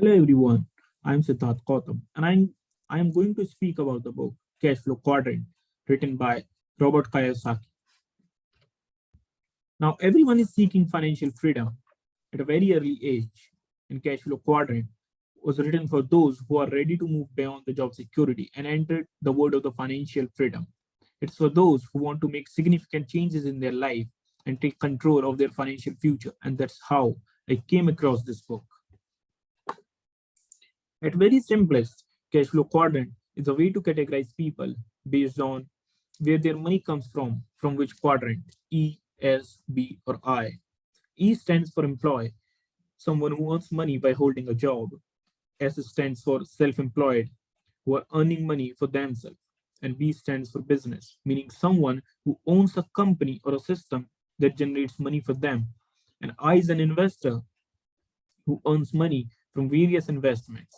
Hello everyone, I'm Siddharth Gautam and I am going to speak about the book Cashflow Quadrant written by Robert Kiyosaki. Now everyone is seeking financial freedom at a very early age, and Cashflow Quadrant was written for those who are ready to move beyond the job security and enter the world of the financial freedom. It's for those who want to make significant changes in their life and take control of their financial future, and that's how I came across this book. At very simplest, cash flow quadrant is a way to categorize people based on where their money comes from which quadrant, E, S, B, or I. E stands for employee, someone who earns money by holding a job. S stands for self-employed, who are earning money for themselves. And B stands for business, meaning someone who owns a company or a system that generates money for them. And I is an investor who earns money from various investments.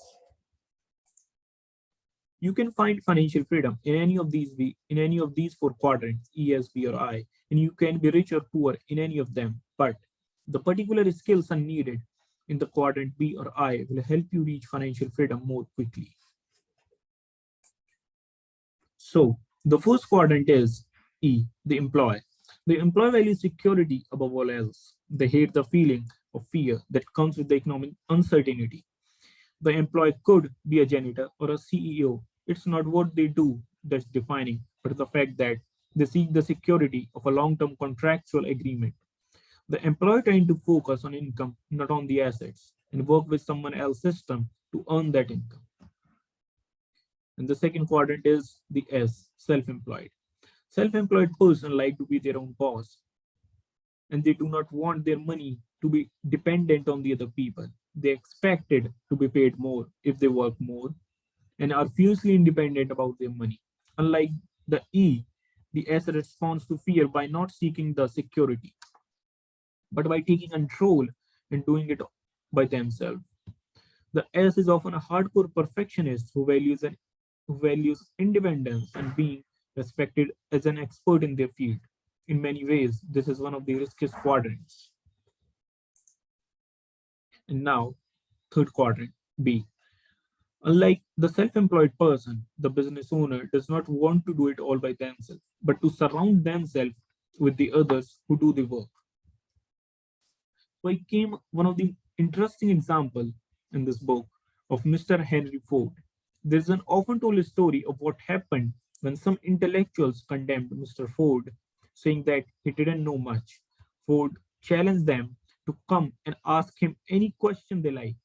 You can find financial freedom in any of these four quadrants, E, S, B, or I, and you can be rich or poor in any of them. But the particular skills are needed in the quadrant B or I will help you reach financial freedom more quickly. So the first quadrant is E, the employee. The employee values security above all else. They hate the feeling of fear that comes with the economic uncertainty. The employee could be a janitor or a CEO. It's not what they do that's defining, but the fact that they seek the security of a long term contractual agreement. The employee trying to focus on income, not on the assets, and work with someone else's system to earn that income. And the second quadrant is the S, self employed. Self employed person like to be their own boss, and they do not want their money to be dependent on the other people. They expected to be paid more if they work more and are fiercely independent about their money. Unlike the E, the S responds to fear by not seeking the security, but by taking control and doing it by themselves. The S is often a hardcore perfectionist who values independence and being respected as an expert in their field. In many ways, this is one of the riskiest quadrants. And now, third quadrant, B. Unlike the self employed person, the business owner does not want to do it all by themselves, but to surround themselves with the others who do the work. So I came one of the interesting example in this book of Mr. Henry Ford. There's an often told story of what happened when some intellectuals condemned Mr. Ford, saying that he didn't know much. Ford challenged them to come and ask him any question they like.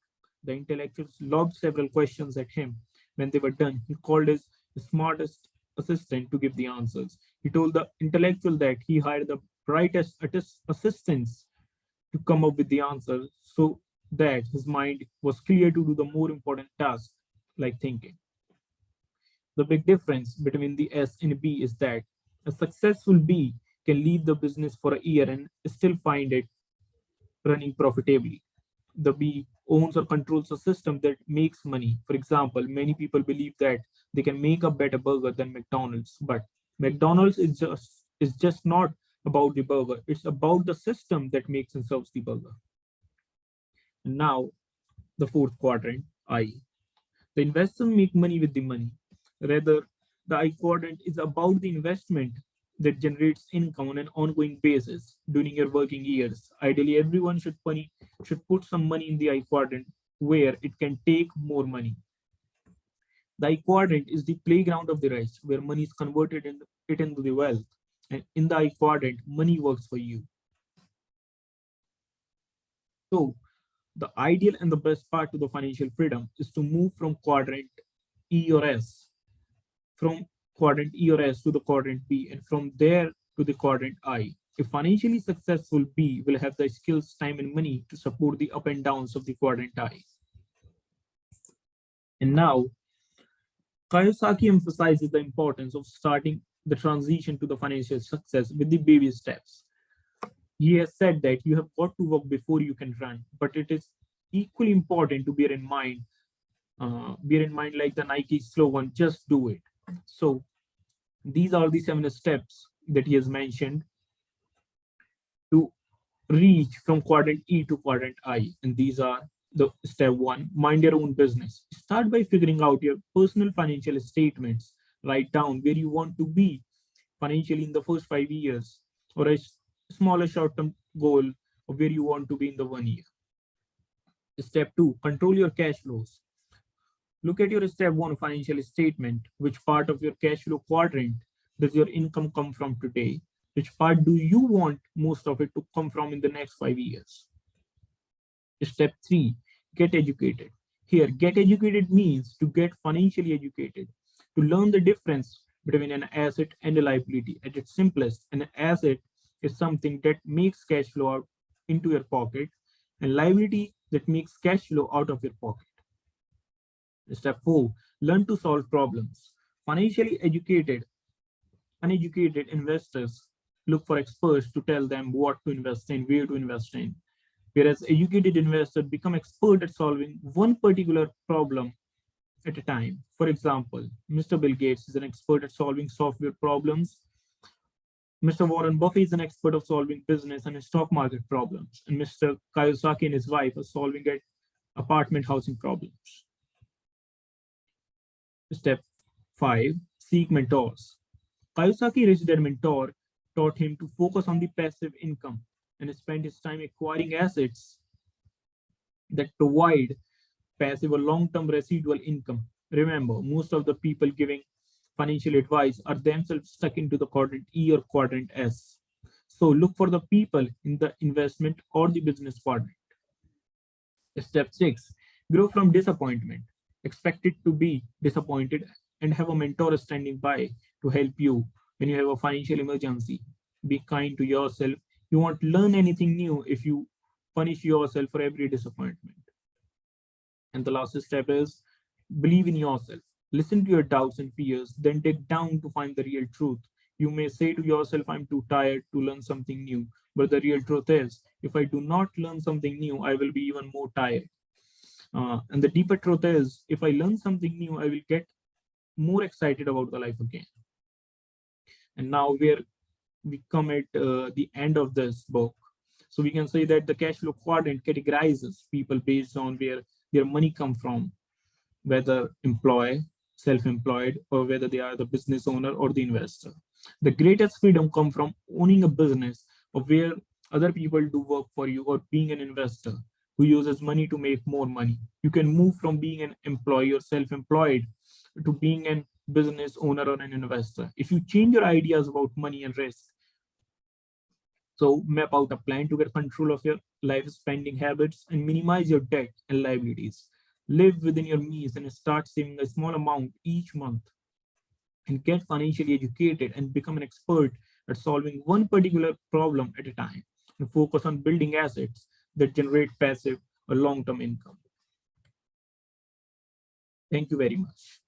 The intellectuals lobbed several questions at him. When they were done, he called his smartest assistant to give the answers. He told the intellectual that he hired the brightest assistants to come up with the answers so that his mind was clear to do the more important task like thinking. The big difference between the S and B is that a successful B can leave the business for a year and still find it running profitably. The B owns or controls a system that makes money. For example, many people believe that they can make a better burger than McDonald's, but McDonald's is just not about the burger. It's about the system that makes and serves the burger. And now the fourth quadrant, I. The investor make money with the money. Rather, the I quadrant is about the investment that generates income on an ongoing basis during your working years. Ideally, everyone should put some money in the I quadrant where it can take more money. The I quadrant is the playground of the rich, where money is converted into the wealth. And in the I quadrant, money works for you. So the ideal and the best part to the financial freedom is to move from quadrant E or S, from quadrant E or S to the quadrant B, and from there to the quadrant I. A financially successful B will have the skills, time, and money to support the up and downs of the quadrant I. And now, Kiyosaki emphasizes the importance of starting the transition to the financial success with the baby steps. He has said that you have got to walk before you can run, but it is equally important to bear in mind like the Nike slogan, just do it. So these are the 7 steps that he has mentioned to reach from quadrant E to quadrant I. And these are The step one, mind your own business. Start by figuring out your personal financial statements. Write down where you want to be financially in the first 5 years, or a smaller short-term goal of where you want to be in the 1 year. Step two, control your cash flows. Look at your step one financial statement. Which part of your cash flow quadrant does your income come from today? Which part do you want most of it to come from in the next 5 years? Step three, get educated. Here, get educated means to get financially educated, to learn the difference between an asset and a liability. At its simplest, an asset is something that makes cash flow out into your pocket, and liability that makes cash flow out of your pocket. Step four, learn to solve problems. Financially uneducated investors look for experts to tell them what to invest in, where to invest in. Whereas educated investors become expert at solving one particular problem at a time. For example, Mr. Bill Gates is an expert at solving software problems. Mr. Warren Buffett is an expert of solving business and stock market problems. And Mr. Kiyosaki and his wife are solving apartment housing problems. Step 5, seek mentors. Kiyosaki reached their mentor, taught him to focus on the passive income and spend his time acquiring assets that provide passive or long-term residual income. Remember, most of the people giving financial advice are themselves stuck into the quadrant E or quadrant S. So look for the people in the investment or the business quadrant. Step 6, grow from disappointment. Expect it to be disappointed and have a mentor standing by to help you when you have a financial emergency. Be kind to yourself. You won't learn anything new if you punish yourself for every disappointment. And the last step is believe in yourself. Listen to your doubts and fears, then dig down to find the real truth. You may say to yourself, I'm too tired to learn something new. But the real truth is, if I do not learn something new, I will be even more tired. And the deeper truth is, if I learn something new, I will get more excited about the life again. And now we come at the end of this book. So we can say that the cash flow quadrant categorizes people based on where their money come from, whether self-employed, or whether they are the business owner or the investor. The greatest freedom comes from owning a business or where other people do work for you, or being an investor who uses money to make more money. You can move from being an employee or self-employed to being a business owner or an investor. If you change your ideas about money and risk, so map out a plan to get control of your life spending habits and minimize your debt and liabilities. Live within your means and start saving a small amount each month, and get financially educated and become an expert at solving one particular problem at a time, and focus on building assets that generate passive or long-term income. Thank you very much.